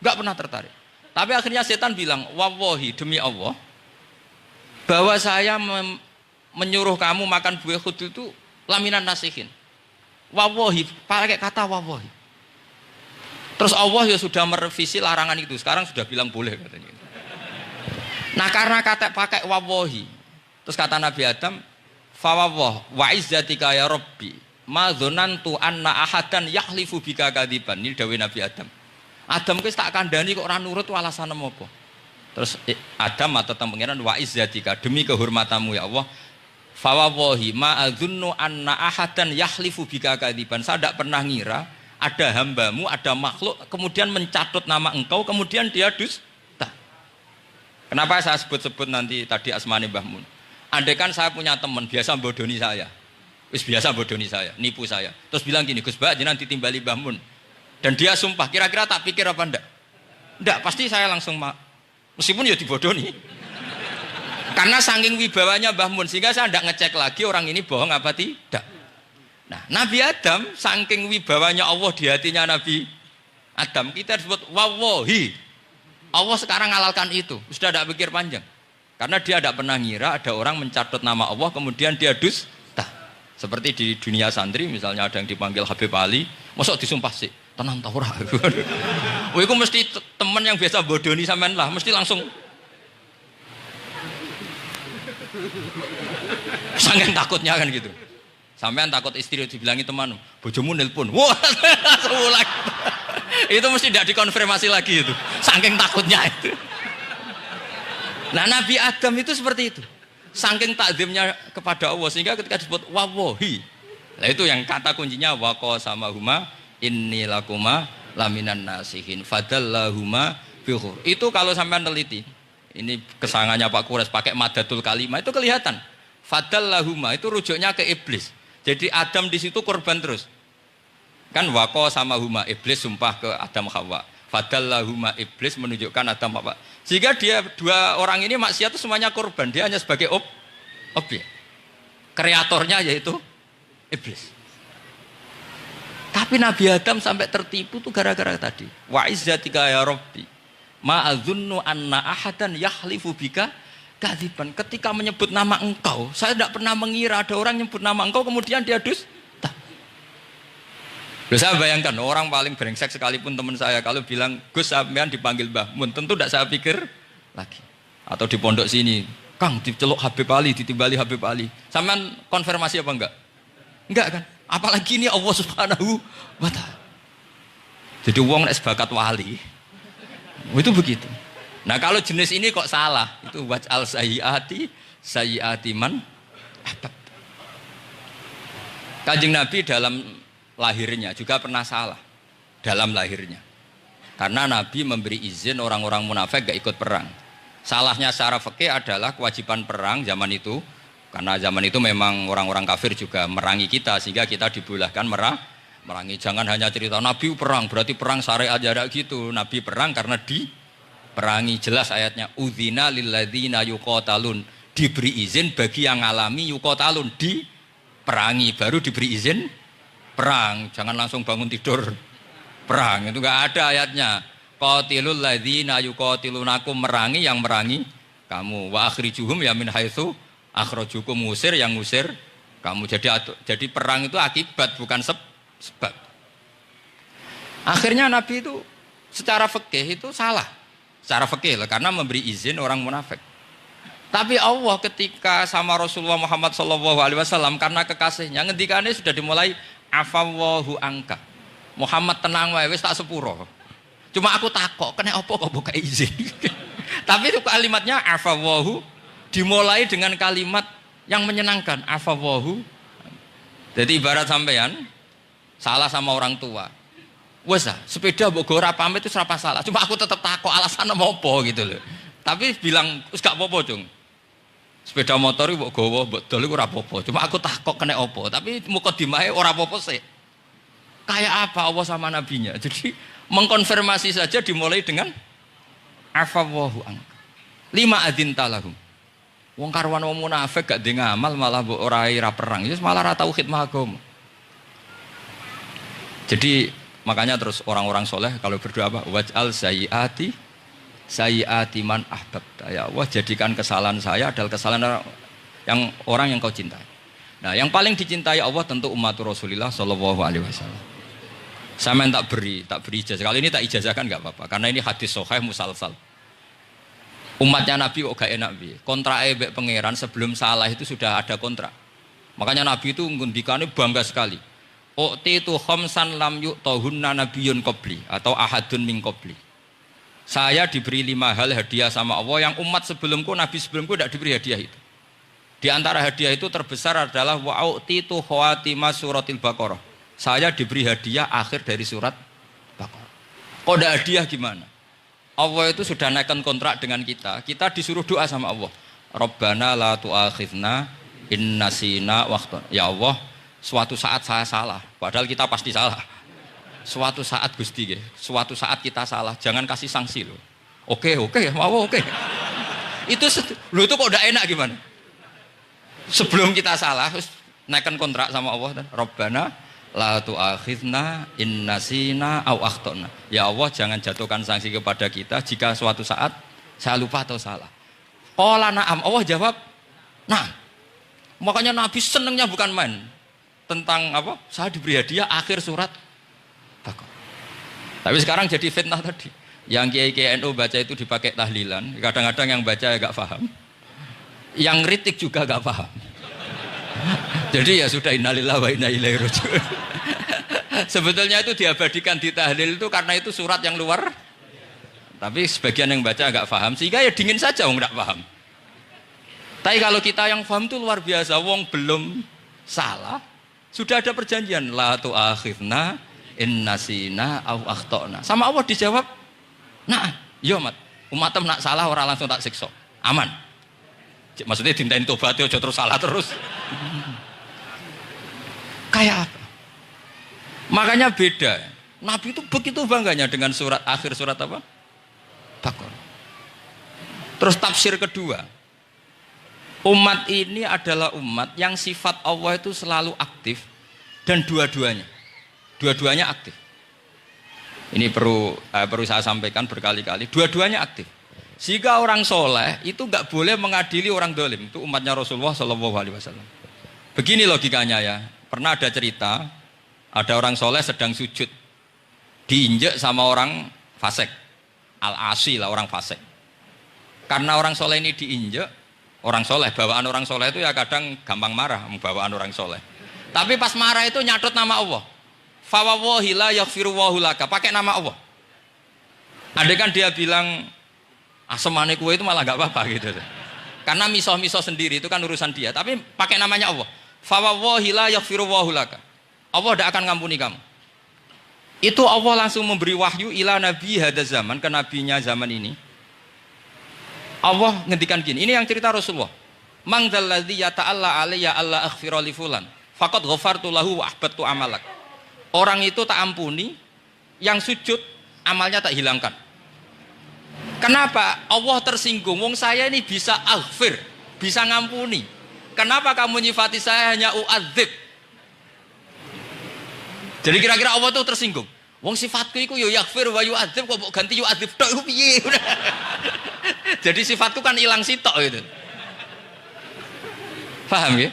Gak pernah tertarik. Tapi akhirnya setan bilang, wallahi demi Allah, bahwa saya menyuruh kamu makan buah khud itu laminan nasihin. Wallahi, pakai kata wallahi. Terus Allah ya sudah merevisi larangan itu. Sekarang sudah bilang boleh katanya. Nah karena kata pakai wallahi, terus kata Nabi Adam, fawwah wa izzatika ya Rabbi, ma dzanantu anna ahadan yahlifu bika kadziban. Ini dawuh Nabi Adam. Adam wis tak kandhani kok ora nurut alasan apa? Terus Adam atau pangeran wa izzatika, demi kehormatanmu ya Allah, fawallahi ma adzunnu anna ahadan yahlifu bika kadziban. Saya tidak pernah ngira ada hambamu, ada makhluk kemudian mencatut nama engkau kemudian dia dusta. Kenapa saya sebut-sebut nanti tadi asmane Mbah Mun? Andai kan saya punya teman biasa bodoni saya, biasa bodoni saya, nipu saya, terus bilang gini, Gus Bak jenengan ditimbali Mbah Mun, dan dia sumpah, kira-kira tak pikir apa enggak? Enggak, pasti saya langsung meskipun ya dibodoni, karena saking wibawanya Mbah Mun sehingga saya enggak ngecek lagi orang ini bohong apa tidak. Nah, Nabi Adam saking wibawanya Allah di hatinya Nabi Adam, kita disebut wallahi. Allah sekarang ngalalkan itu, sudah tidak pikir panjang. Karena dia tidak pernah ngira ada orang mencatut nama Allah kemudian dia dusta. Seperti di dunia santri misalnya ada yang dipanggil Habib Ali, masuk disumpah sih, tenang tau ora. Wah, itu mesti teman yang biasa bodoni sampean lah, mesti langsung saking takutnya kan gitu. Sampean takut istri dibilangi teman, bojomu nelpon. Wah, langsung ulang. Itu mesti tidak dikonfirmasi lagi itu. Saking takutnya itu. Nah, Nabi Adam itu seperti itu. Saking takzimnya kepada Allah sehingga ketika disebut wallahi. Nah, itu yang kata kuncinya waqa sama huma inni lakuma laminan nasihin fadallahuma bihur. Itu kalau sampean teliti. Ini kesangannya Pak Kures pakai madatul kalimah itu kelihatan. Fadallahuma itu rujuknya ke iblis. Jadi Adam di situ korban terus. Kan waqo sama huma, iblis sumpah ke Adam Hawa. Fadallahuma, iblis menunjukkan Adam Hawa. Sehingga dia dua orang ini maksiat itu semuanya korban. Dia hanya sebagai objek. Kreatornya yaitu iblis. Tapi Nabi Adam sampai tertipu tuh gara-gara tadi. Wa izzatika ya Rabbi, ma adzunnu anna ahadan yahlifu bika kadziban. Ketika menyebut nama engkau, saya tidak pernah mengira ada orang nyebut nama engkau kemudian dia dusta. Loh, saya bayangkan orang paling brengsek sekalipun teman saya kalau bilang Gus sampean dipanggil Mbah Mun, tentu tidak saya pikir lagi. Atau di pondok sini Kang diceluk Habib Ali, ditimbali Habib Ali. Sampean konfirmasi apa enggak? Enggak kan? Apalagi ini Allah Subhanahu wa taala. Jadi wong nek sebakat wali. Itu begitu. Nah, kalau jenis ini kok salah? Itu waj'al sayyiati man ahbab. Kanjeng Nabi dalam lahirnya juga pernah salah dalam lahirnya. Karena Nabi memberi izin orang-orang munafik gak ikut perang. Salahnya secara fikih adalah kewajiban perang zaman itu, karena zaman itu memang orang-orang kafir juga merangi kita, sehingga kita dibolehkan merangi. Jangan hanya cerita Nabi perang, berarti perang syariat jarak gitu. Nabi perang karena diperangi. Jelas ayatnya, udzina lilladzina yuqatalun, diberi izin bagi yang ngalami yuqatalun, diperangi, baru diberi izin perang. Jangan langsung bangun tidur perang, itu enggak ada ayatnya. Qatilul ladzina yuqatilunakum, merangi yang merangi kamu, wa akhrijuhum ya min haitsu akhrajukum, ngusir yang ngusir kamu. Jadi perang itu akibat bukan sebab. Akhirnya Nabi itu secara fikih itu salah. Secara fikih lah, karena memberi izin orang munafik. Tapi Allah ketika sama Rasulullah Muhammad SAW, karena kekasihnya, ngendikane sudah dimulai afawwahu angka. Muhammad tenang wae wis tak sepuro. Cuma aku takok, kena apa kok buka izin? Tapi itu kalimatnya afawahu dimulai dengan kalimat yang menyenangkan, afawahu. Jadi ibarat sampean salah sama orang tua. Wes sepeda mbok go ora pamit itu ora salah. Cuma aku tetap takok alasan apa gitu loh. Tapi bilang wis gak apa-apa, Cung. Sepeda motor iki mbok gowo, mbok dol iku ora apa-apa. Cuma aku takok kena apa. Tapi mukadimahe ora apa-apa sih. Kayak apa Allah sama nabinya. Jadi mengkonfirmasi saja dimulai dengan afawahu angka. 5 adin talahum. Wong karwan wong munafik gak ndek ngamal malah mbok ora perang. Ya malah ora tau khidmah agama. Jadi makanya terus orang-orang soleh kalau berdoa apa? Waj'al sayyiati man ahbab. Ya Allah, jadikan kesalahan saya adalah kesalahan orang yang kau cintai. Nah, yang paling dicintai Allah tentu umat Rasulullah sallallahu alaihi wasallam. Saya tak beri ijazah. Kali ini tak ijazahkan nggak apa-apa, karena ini hadis sahih musalsal. Umatnya Nabi kok gak enak bi. Kontrak ebek pangeran sebelum salah itu sudah ada kontrak. Makanya Nabi itu ngendikannya bangga sekali. U'titu khamsan lam yu'tahunna nabiyyun qabli atau ahadun min qabli. Saya diberi 5 hal hadiah sama Allah yang umat sebelumku, Nabi sebelumku tidak diberi hadiah itu. Di antara hadiah itu terbesar adalah wa'u'titu khawatimah suratil Baqarah. Saya diberi hadiah akhir dari surat Baqarah. Kok ada hadiah gimana? Allah itu sudah naikkan kontrak dengan kita. Kita disuruh doa sama Allah. Rabbana la tu'akhidna in nasina waktu. Ya Allah, suatu saat saya salah. Padahal kita pasti salah. Suatu saat Gusti, suatu saat kita salah. Jangan kasih sanksi loh. Oke, mau oke. Itu itu kok udah enak gimana? Sebelum kita salah, naikkan kontrak sama Allah dan Rabbana la tu'akhidna in nasina aw akhtana. Ya Allah, jangan jatuhkan sanksi kepada kita jika suatu saat saya lupa atau salah. Qala na'am, Allah jawab nah. Makanya Nabi senengnya bukan main tentang apa? Saya diberi hadiah akhir surat Baqarah. Tapi sekarang jadi fitnah tadi. Yang kiai NU baca itu dipakai tahlilan, kadang-kadang yang baca agak paham. Yang kritik juga agak paham. Jadi ya sudah, innalillahi wa inna ilaihi raji'un. Sebetulnya itu diabadikan di tahlil itu karena itu surat yang luar. Tapi sebagian yang baca agak paham, sehingga ya dingin saja wong enggak paham. Tapi kalau kita yang paham itu luar biasa, wong belum salah, sudah ada perjanjian la tu'akhidna in nasina aw akhtana. Sama Allah dijawab, nah, yo umatem nak salah orang langsung tak siksa. Aman. Maksudnya dintain tobat aja terus salah terus. Kayak apa? Makanya beda. Nabi itu begitu bangganya dengan akhir surat apa? Baqarah. Terus tafsir kedua. Umat ini adalah umat yang sifat Allah itu selalu aktif dan dua-duanya aktif. Ini perlu saya sampaikan berkali-kali. Dua-duanya aktif. Jika orang soleh itu nggak boleh mengadili orang dolim. Itu umatnya Rasulullah SAW. Begini logikanya ya. Pernah ada cerita, ada orang soleh sedang sujud, diinjek sama orang fasik, al-asi lah orang fasik. Karena orang soleh ini diinjek, orang soleh. Bawaan orang soleh itu ya kadang gampang marah, bawaan orang soleh. Tapi pas marah itu nyatut nama Allah. Fawawahi la yaghfiru wallahu laka, pakai nama Allah. Andai kan dia bilang asemane kue itu malah nggak apa-apa gitu. Karena misoh-misoh sendiri itu kan urusan dia. Tapi pakai namanya Allah. Fawawahi la yaghfiru wallahu laka. Allah tidak akan ngampuni kamu. Itu Allah langsung memberi wahyu ila nabi hada zaman, ke nabinya zaman ini. Allah ngendikan gini, ini yang cerita Rasulullah. Mang dzalladzi yata'alla alayya alla aghfira li fulan faqad ghafartu lahu wa ahbattu amalak. Orang itu tak ampuni, yang sujud amalnya tak hilangkan. Kenapa? Allah tersinggung. Wong saya ini bisa aghfir, bisa ngampuni. Kenapa kamu nyifati saya hanya u'adzib? Jadi kira-kira Allah itu tersinggung. Wong sifatku itu yo yaghfir wa yu'adzib, kok ganti yu'adzib tok iku piye? Jadi sifatku kan hilang sitok gitu. Paham ya?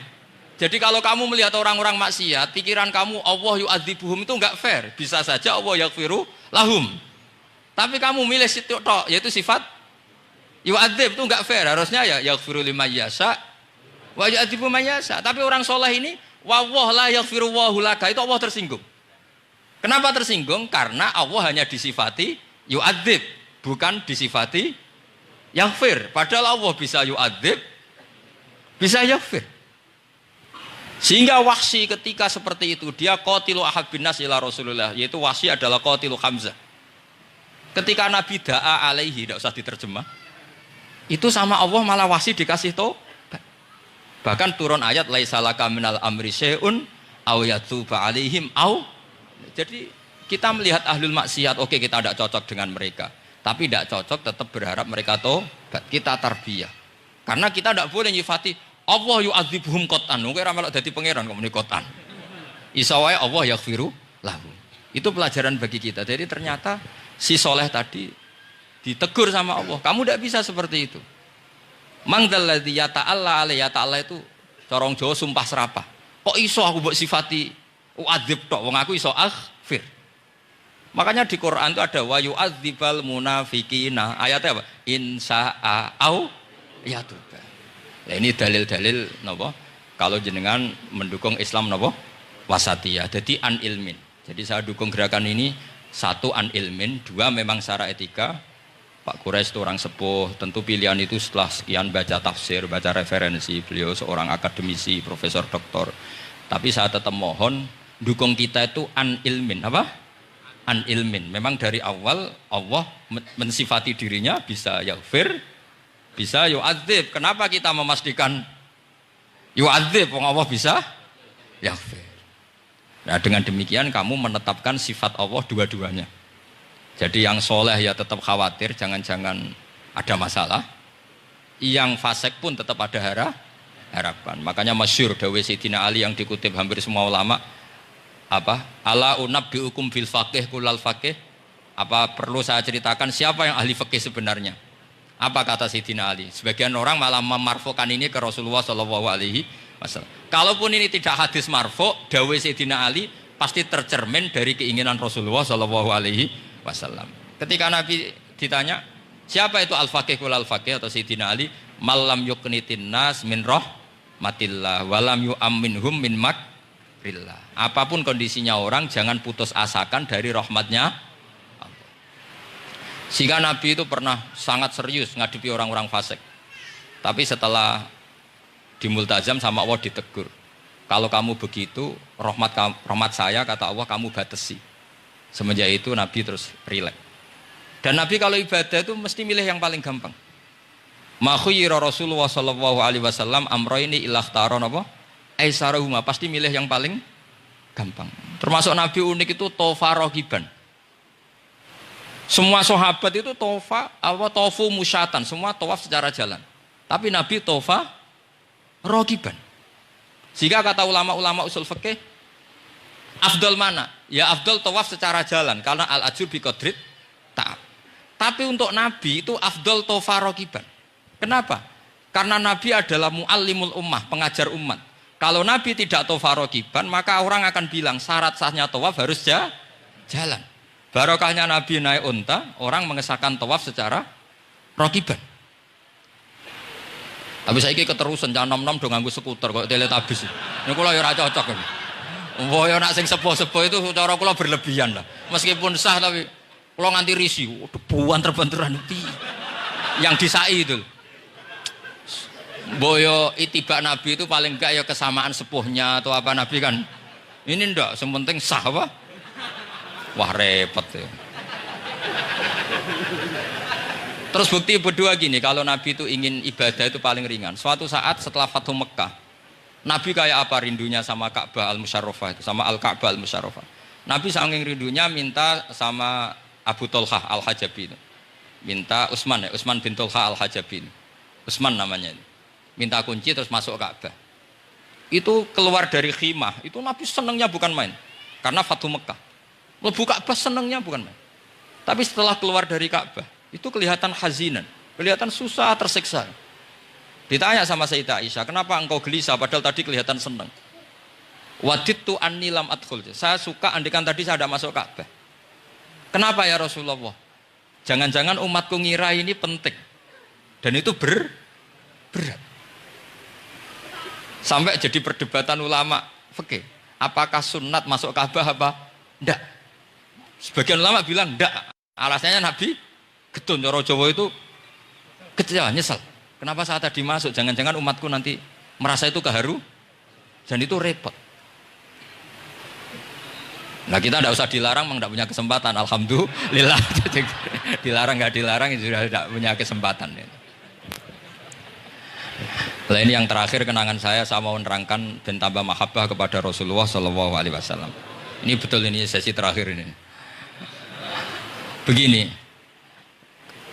Jadi kalau kamu melihat orang-orang maksiat, pikiran kamu Allah yu'adzibuhum itu enggak fair. Bisa saja Allah yaghfiru lahum. Tapi kamu milih sitok tok, yaitu sifat yu'adzib itu enggak fair. Harusnya ya yaghfiru liman yasha wa yu'adzibu man yasha. Tapi orang soleh ini wallahu la yaghfiru wallahu laka, itu Allah tersinggung. Kenapa tersinggung? Karena Allah hanya disifati yu'adzib, bukan disifati yaghfir. Padahal Allah bisa yu'adzib, bisa yaghfir. Sehingga Wahsy ketika seperti itu, dia qatilu ahabbin nas ila Rasulullah, yaitu Wahsy adalah qatilu Hamzah. Ketika Nabi da'a alaihi, tidak usah diterjemah, itu sama Allah malah Wahsy dikasih tobat. Bahkan turun ayat laisa laka minal amri syai'un aw yatuba alaihim aw. Jadi kita melihat ahlul maksiat, oke kita tidak cocok dengan mereka, tapi tidak cocok tetap berharap mereka tobat. Kita tarbiyah, karena kita tidak boleh nyifati Allah yu'adzibuhum qatan. Kowe ora melok dadi pangeran kok muni qatan. Isa wae Allah yaghfiru lahu. Itu pelajaran bagi kita. Jadi ternyata si soleh tadi ditegur sama Allah. Kamu tidak bisa seperti itu. Mang dzalladzi yata'alla alayya, ta'ala itu corong Jawa sumpah serapah. Kok iso aku mbok sifati u'adzib tok, wong aku iso aghfir. Makanya di Quran itu ada wa yu'adzibal munafiqina. Ayatnya apa? Insya'a au yatuba. Ya ini dalil-dalil napa? Kalau jenengan mendukung Islam napa? Wasatiyah. Jadi an ilmin. Jadi saya dukung gerakan ini, satu an ilmin, dua memang secara etika. Pak Quraisy itu orang sepuh, tentu pilihan itu setelah sekian baca tafsir, baca referensi, beliau seorang akademisi, profesor doktor. Tapi saya tetap mohon dukung kita itu an ilmin, apa? An ilmin. Memang dari awal Allah mensifati dirinya bisa yaghfir, bisa yu'adzib. Kenapa kita memastikan yu'adzib? Wong Allah bisa yaghfir. Nah dengan demikian kamu menetapkan sifat Allah dua-duanya. Jadi yang soleh ya tetap khawatir jangan-jangan ada masalah. Yang fasik pun tetap ada harapan. Makanya masyhur dawuh Sayyidina Ali yang dikutip hampir semua ulama, apa? Ala unabbiukum fil faqih kullal faqih. Apa perlu saya ceritakan siapa yang ahli fikih sebenarnya? Apa kata Sayyidina Ali? Sebagian orang malah memarfukan ini ke Rasulullah sallallahu alaihi wasallam. Kalaupun ini tidak hadis marfu, dawuh Sayyidina Ali pasti tercermin dari keinginan Rasulullah sallallahu alaihi wasallam. Ketika Nabi ditanya, siapa itu al-faqih wal al-faqih atau Sayyidina Ali, malam yuqnitin nas min rahmatillah walam yu'amminhum min makrillah. Apapun kondisinya orang jangan putus asakan dari rahmatnya Allah. Sehingga Nabi itu pernah sangat serius ngadepi orang-orang fasik. Tapi setelah di multazam sama Allah ditegur. Kalau kamu begitu, rahmat saya kata Allah kamu batasi. Semenjak itu Nabi terus rileks. Dan Nabi kalau ibadah itu mesti milih yang paling gampang. Ma khayyara Rasulullah sallallahu alaihi wasallam amrayni illa ikhtara napa? Aisarahuma, pasti milih yang paling gampang. Termasuk Nabi unik itu tofa rogiban. Semua sahabat itu tofu musyatan, semua tawaf secara jalan. Tapi Nabi tofa rogiban. Jika kata ulama-ulama usul fikih, afdal mana? Ya afdal tawaf secara jalan karena al-ajur bi qadrit ta'ab. Tapi untuk Nabi itu afdal tofa rogiban. Kenapa? Karena Nabi adalah muallimul ummah, pengajar umat. Kalau Nabi tidak tofa rogiban, maka orang akan bilang syarat sahnya tawaf harus jalan. Barokahnya Nabi naik unta, orang mengesahkan tawaf secara rogiban. Tapi saiki keterusan jangan nom-nom do nganggo skuter kok teletabis. Niku kula ya ora cocok. Wah ya nak sing sepuh-sepuh itu cara kula berlebihan lah. Meskipun sah tapi kula nganti risih. Waduh buan terbenturan piye. Yang disai itu. Boyo itibak Nabi itu paling enggak ya kesamaan sepuhnya atau apa Nabi kan. Ini ndak, sementing sah apa? Wah repot ya. Terus bukti berdua gini, kalau Nabi itu ingin ibadah itu paling ringan. Suatu saat setelah Fathu Mekah, Nabi kayak apa rindunya sama Ka'bah Al-Musyarrafah itu, sama Al-Ka'bah Al-Musyarrafah. Nabi saking rindunya minta sama Abu Tolhah Al-Hajabi itu. Minta Utsman ya, Utsman bin Tolhah Al-Hajabi. Utsman namanya itu. Minta kunci terus masuk Ka'bah. Itu keluar dari khimah, itu Nabi senengnya bukan main. Karena Fathu Mekah. Lebu Ka'bah senengnya bukan main. Tapi setelah keluar dari Ka'bah, itu kelihatan hazinan, kelihatan susah, tersiksa. Ditanya sama Sayyidah Aisyah, kenapa engkau gelisah padahal tadi kelihatan senang? Wadidtu anni lam adkhul. Saya suka andikan tadi saya ada masuk Ka'bah. Kenapa ya Rasulullah? Jangan-jangan umatku ngira ini penting. Dan itu berat. Sampai jadi perdebatan ulama fikih. Apakah sunat masuk Ka'bah apa? Enggak. Sebagian ulama bilang enggak. Alasannya Nabi getun cara Jawa itu kecewa, nyesel. Kenapa saat tadi masuk? Jangan-jangan umatku nanti merasa itu keharu dan itu repot. Nah kita tidak usah dilarang, memang tidak punya kesempatan. Alhamdulillah. Dilarang nggak dilarang, sudah tidak punya kesempatan. Nah ini yang terakhir kenangan saya mau menerangkan dan tambah mahabbah kepada Rasulullah Shallallahu Alaihi Wasallam. Ini betul, ini sesi terakhir ini. Begini.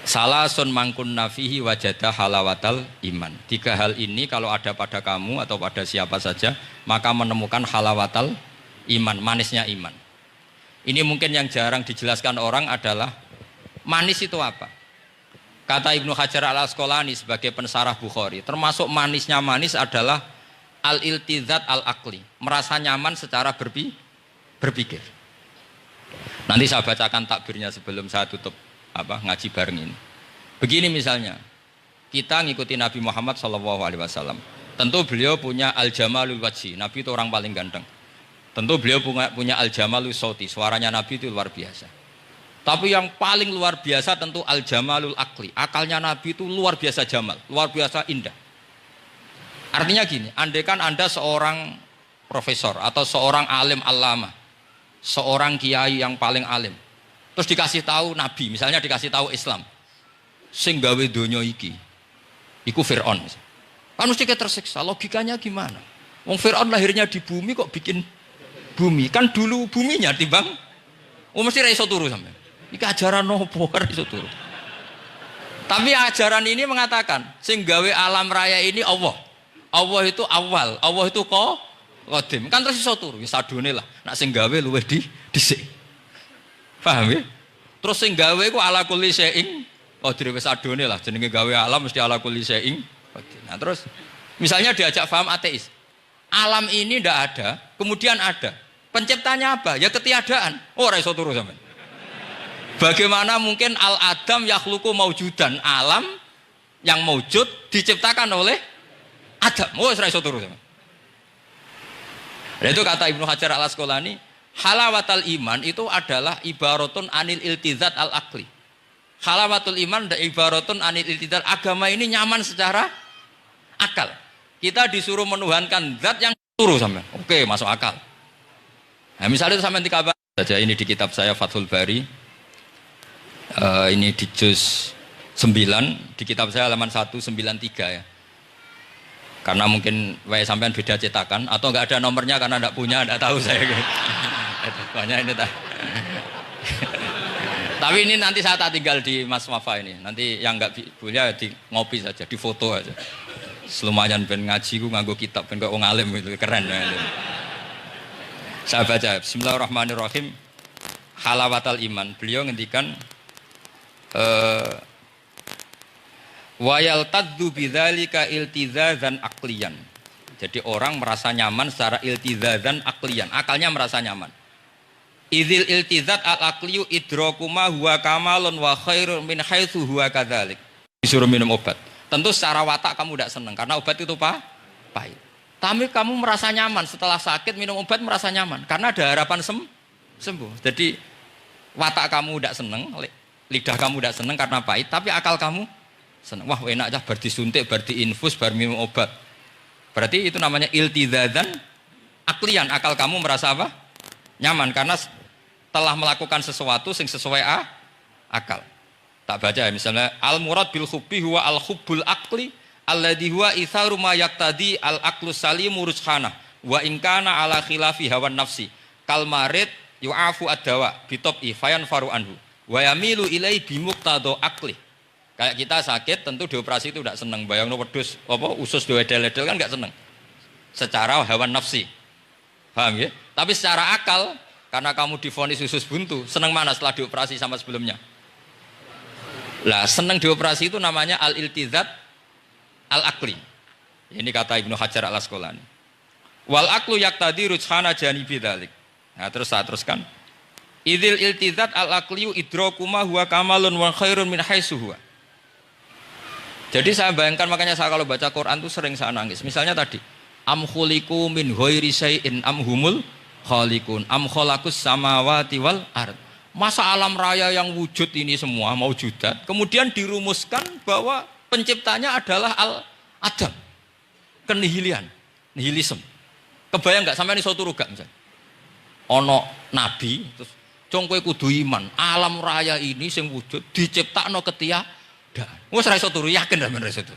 Salasun mangkun nafihi wajadah halawatal iman. 3 hal ini kalau ada pada kamu atau pada siapa saja, maka menemukan halawatal iman, manisnya iman. Ini mungkin yang jarang dijelaskan orang adalah manis itu apa? Kata Ibnu Hajar Al-Asqalani sebagai pensarah Bukhari, termasuk manisnya manis adalah al-iltizat al-aqli, merasa nyaman secara berpikir. Nanti saya bacakan takbirnya sebelum saya tutup ngaji bareng ini. Begini misalnya, kita ngikuti Nabi Muhammad SAW. Tentu beliau punya al-jamalul wajhi. Nabi itu orang paling ganteng. Tentu beliau punya al-jamalul sauti. Suaranya Nabi itu luar biasa. Tapi yang paling luar biasa tentu al-jamalul akli. Akalnya Nabi itu luar biasa jamal, luar biasa indah. Artinya gini, andaikan Anda seorang profesor atau seorang alim allamah, seorang kiai yang paling alim, terus dikasih tahu Nabi, misalnya dikasih tahu Islam, sing gawe donya iki, iku Fir'aun. Kan mesti tersiksa, logikanya gimana? Wong Fir'aun lahirnya di bumi kok bikin bumi, kan dulu buminya timbang, mesti ra iso turu sampean. Iki ajaran nopo ra iso turu. Tapi ajaran ini mengatakan, sing gawe alam raya ini Allah. Allah itu awal, Allah itu qadim. Kan terus iso turu, wis adone lah. Nak sing gawe luwih dhisik. Paham ya? Terus sing gawe ku ala kulli syai'in qadir, wis adone lah jenenge gawe alam mesti ala kulli syai'in qadir. Nah terus misalnya diajak paham ateis. Alam ini ndak ada, kemudian ada. Penciptanya apa? Ya ketiadaan. Oh ora iso turu sampean. Bagaimana mungkin al-adam yakhluqu maujudan, alam yang maujud diciptakan oleh Adam. Oh ora iso turu sampean. Nah, itu kata Ibnu Hajar Al-Asqalani, halawatul iman itu adalah ibaratun anil iltizat al-aqli. Halawatul iman dan ibaratun anil iltizat, agama ini nyaman secara akal. Kita disuruh menuhankan zat yang turu sampai. Oke, masuk akal. Nah, misalnya itu sampai di kabar saja, ini di kitab saya Fathul Bari. Ini di juz 9, di kitab saya halaman 193 ya. Karena mungkin sampean beda cetakan atau enggak ada nomornya karena enggak punya, enggak tahu saya. Banyak ini tapi ini nanti saya tak tinggal di Mas Wafa ini. Nanti yang enggak boleh di ngopi saja, di foto aja. Lumayan ben ngaji ku nganggo kitab ben kok wong alim itu keren ya. Saya baca Bismillahirrahmanirrahim. Halawatal iman. Beliau ngendikan wa yaltadzu bidzalika iltizazan aqliyan. Jadi orang merasa nyaman secara iltizazan aqliyan, akalnya merasa nyaman. Idzil iltizat al-aqliyu idrakuma huwa kamalun wa khairun min haitsu huwa kadzalik. Disuruh minum obat. Tentu secara watak kamu tidak senang karena obat itu pahit. Tapi kamu merasa nyaman setelah sakit minum obat merasa nyaman karena ada harapan sembuh. Jadi watak kamu tidak senang, lidah kamu tidak senang karena pahit, tapi akal kamu senang. Wah enak aja, bar disuntik, bar diinfus, bar minum obat. Berarti itu namanya iltidzadzan aklian. Akal kamu merasa apa? Nyaman karena telah melakukan sesuatu yang sesuai akal. Tak baca ya, misalnya al murad bil hubbi huwa al hubbul akli alladhi huwa itharu ma yaqtadi al aqlu salimu rujhana wa in kana ala khilafi hawan nafsi kal marid yu'afu ad-dawa bi tab'i fayan faru anhu wa yamilu ilai bi muqtada akli. Kayak kita sakit tentu dioperasi itu tidak senang, bayangno wedhus apa usus diwedel-edel kan enggak senang secara hawan nafsi, paham ya? Tapi secara akal karena kamu divonis usus buntu, senang mana setelah dioperasi sama sebelumnya? Lah senang dioperasi itu namanya al-iltizat al-akli. Ini kata Ibnu Hajar al-Asqalani. Wal aklu yaqtadi rujhana janibi dzalik. Nah, terus saya teruskan. Idzil iltizat al-akliyu idrakuma huwa kamalun wa khairun min haitsu huwa. Jadi saya bayangkan, makanya saya kalau baca Quran itu sering saya nangis. Misalnya tadi, am khuliqu min ghairi syai'in am humul khaliqun am khalaqus samawati wal ard. Masa alam raya yang wujud ini semua mau judat, kemudian dirumuskan bahwa penciptanya adalah al-adam, kenihilian, nihilisme. Kebayang nggak sampai ini suatu ruga misalnya, ono nabi, terus congkoe kudu iman, alam raya ini sing wujud diciptakno ketiadaan. Wes ra iso turu yakin ra men iso itu.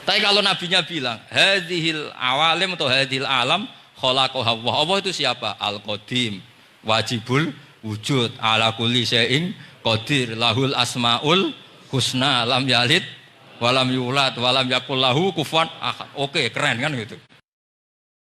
Tapi kalau nabinya bilang, hadhil awalim atau hadhil alam khalaqaha Allah. Allah itu siapa? Al-Qadim, wajibul wujud, ala kulli syai'in qadir, lahul asmaul husna, lam yalid walam yulad walam yakul lahu kufuwan ahad. Oke, keren kan gitu.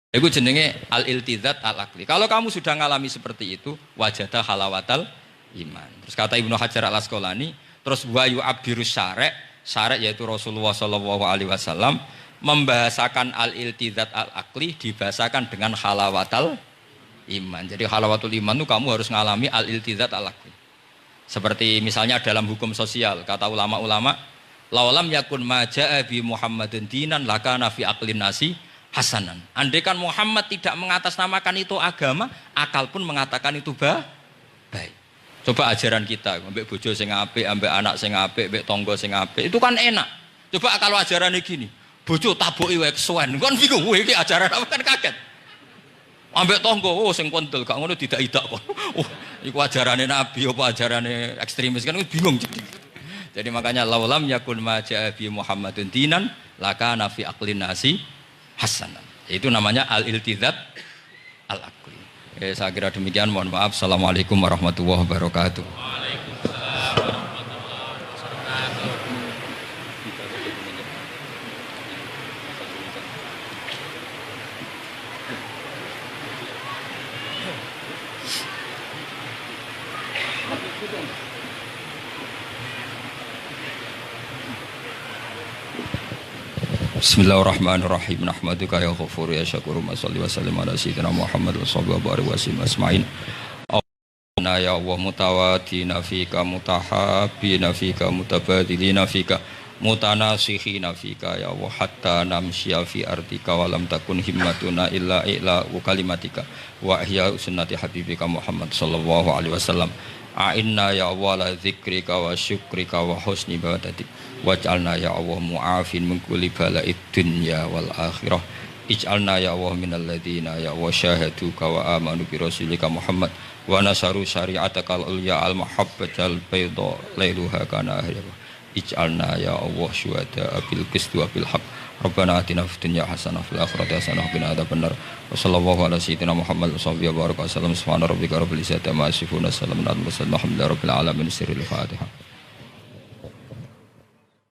Itu jenenge al-iltizat al-akli. Kalau kamu sudah ngalami seperti itu, wajada halawatal iman. Terus kata Ibnu Hajar al-Asqalani, terus wa yu'abbirus syari', syari' yaitu Rasulullah sallallahu alaihi wasallam membahasakan al-iltizat al-akli dibahasakan dengan halawatal iman. Jadi halawatul iman itu kamu harus ngalami al-iltizat al-akli. Seperti misalnya dalam hukum sosial, kata ulama-ulama, laulam yakun maja'a bi Muhammadin dinan lakana fi aqlin nasi hasanan. Andai kan Muhammad tidak mengatasnamakan itu agama, akal pun mengatakan itu baik. Coba ajaran kita, ambek bojo sing apik, ambek anak sing apik, ambek tangga sing apik, itu kan enak. Coba kalau ajarannya gini, bojo taboki wae kesuwen, kan bingung, wah iki ajaran apa, kan kaget. Ambek tangga, oh sing kontel, gak ngono tidak kok. Oh, iku ajarane Nabi apa ajarane ekstremis, kan bingung jadi. Jadi makanya laulam yakun maja'a bi Muhammadin dinan lakana fi aqlin nasi hasanan. Itu namanya al-iltizat al-akli. Saya kira demikian, mohon maaf. Assalamualaikum warahmatullahi wabarakatuh. Bismillahirrahmanirrahim. Nahmaduka ya ghafur ya syakur. Shalli wa sallim ala sayyidina Muhammad wa sahbihi wa barik wa sallim asma'in. Allahumma ya Allah mutawadina fika mutahabbina fika mutabadilina fika mutanasihina fika ya Allah hatta namshiya fi ardika wa lam takun himmatuna illa kalimatika wa ihya sunnati habibika Muhammad sallallahu alaihi wasallam. A'inna ya Allah la dzikrika wa syukrika wa husni ibadatik waj'alna ya Allah mu'afin min kulli bala'id dunya wal akhirah. Ij'alna ya Allah minal ladzina ya wa syahaduka wa amanu bi rasulika Muhammad wa nasaru syari'atakal ulya al mahabbatal bayda lailuha kana ahya. Ij'alna ya Allah syuhada bil qisti wa bil haqq. Rabbana atina fid dunya hasanah fil akhirati hasanah wa qina adzabannar. Wa sallallahu ala sayyidina Muhammad wa sahbihi wa baraka wa sallam. Subhana rabbika rabbil izzati amma yasifun. Assalamu alaikum warahmatullahi wabarakatuh. Alhamdulillahi rabbil alamin. Sirrul Fatihah.